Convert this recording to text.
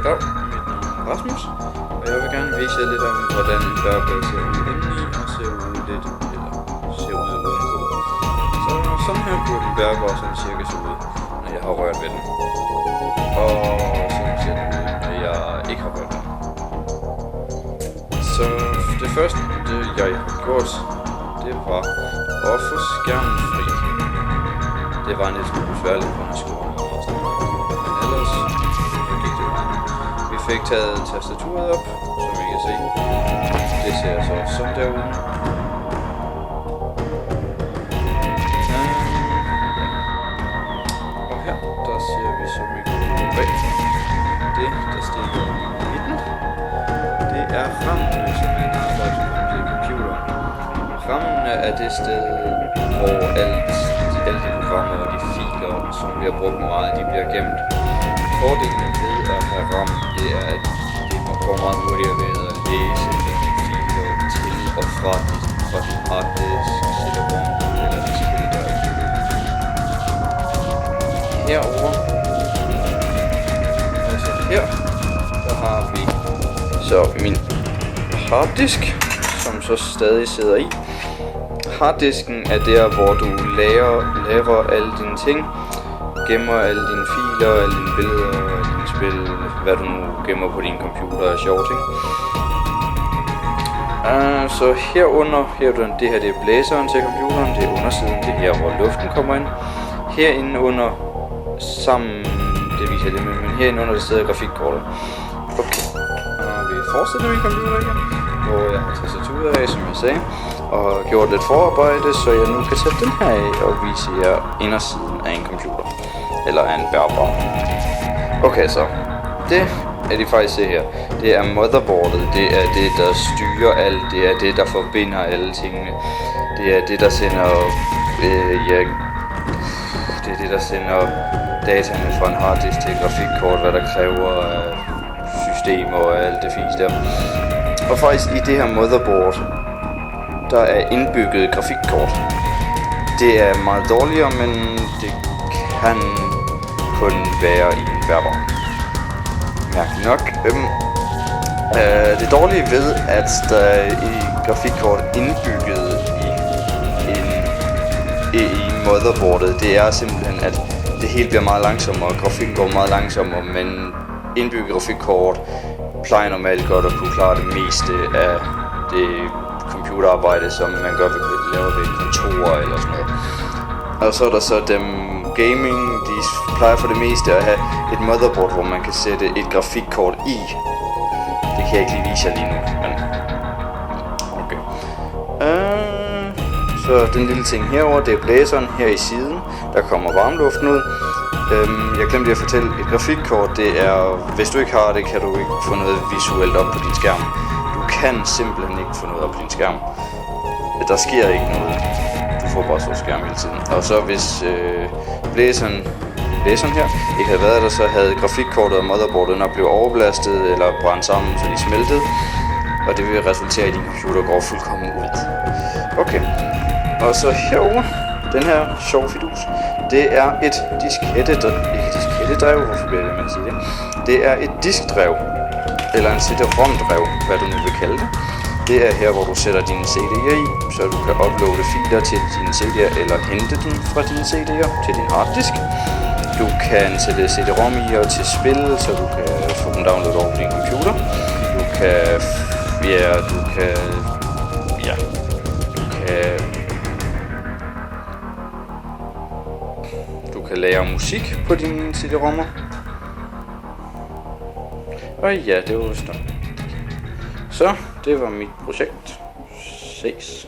Dag, mit navn er Rasmus, og jeg vil gerne vise jer lidt om, hvordan en bæreplade ser ud indeni og ser ud udenpå. Så sådan her burde en bæreplade sådan cirka se ud, når jeg har rørt ved den. Og sådan ser den ud, når jeg ikke har rørt den. Så det første, jeg har gjort, det var at få skærmen fri. Det var en lidt besværligt på en skole, men ellers gik det meget. Vi fik taget tastaturet op, som I kan se. Det ser så sådan derude. Og her, der ser vi så mikrofonen bag. Det, der stikker i midten, det er rammene, som man arbejder med til computeren. Rammene er det sted, hvor alle de programmer og de filer, som bliver brugt meget, de bliver gemt. Fordelen ved at have RAM, det er, at det går meget hurtigere ved at læse de filer til og fra din harddisk, CD-ROM eller de spil, der er bygget. Herovre, altså her, der har vi så min harddisk, som så stadig sidder i. Harddisken er der, hvor du laver alle dine ting, gemmer alle dine filer, alle dine billeder, alle dine spil, hvad du nu gemmer på din computer af sjove ting. Så herunder, det her det er blæseren til computeren, det er undersiden, det er her, hvor luften kommer ind. Herinde under, det viser jeg lidt med, men herinde under, der sidder grafikkortet. Okay, og vi fortsætter min computer igen, hvor jeg har tastaturet af, som jeg sagde, og gjort lidt forarbejde, så jeg nu kan sætte den her af og vise jer indersiden af en computer, eller af en bærbar. Okay, så det er de faktisk se her. Det er motherboardet, det er det, der styrer alt, det er det, der forbinder alle tingene. Det er det, der sender, det er det, der sender dataene fra en harddisk til et grafikkort, hvad der kræver af systemer og alt det fis der. Og faktisk i det her motherboard, der er indbygget grafikkort. Det er meget dårligere, men det kan kun være i en bærbar. Mærkeligt nok. Det dårlige ved, at der er et grafikkort indbygget i motherboardet, det er simpelthen, at det hele bliver meget langsommere, grafikken går meget langsommere, men indbygget grafikkort plejer normalt godt at kunne klare det meste af det computerarbejde, som man gør lave ved et kontor eller sådan noget. Og så er der så dem gaming, de plejer for det meste at have et motherboard, hvor man kan sætte et grafikkort i. Det kan jeg ikke lige vise jer lige nu, men okay. Så den lille ting herover, det er blæseren her i siden, der kommer varmluften ud. Jeg glemte at fortælle, et grafikkort, det er, hvis du ikke har det, kan du ikke få noget visuelt op på din skærm. Du kan simpelthen ikke få noget op på din skærm. Der sker ikke noget. Du får bare så skærm hele tiden. Og så hvis blæseren her ikke havde været der, så havde grafikkortet og motherboardet nok blevet overbelastet eller brændt sammen, så de smeltede. Og det vil resultere i, at din computer går fuldkommen ud. Okay. Og så herovre, den her sjov fidus, det er et diskettedrev, hvorfor bliver det, man siger det? Det er et diskdrev, eller en CD-ROM-drev, hvad du nu vil kalde det. Det er her, hvor du sætter dine CD'er i, så du kan uploade filer til dine CD'er, eller hente dem fra dine CD'er til din harddisk. Du kan sætte CD-ROM i og til spil, så du kan få dem downloadet over på din computer. Du kan lagre musik på dine CD-ROM'er. Og ja, det var vist nok. Så, det var mit projekt. Ses.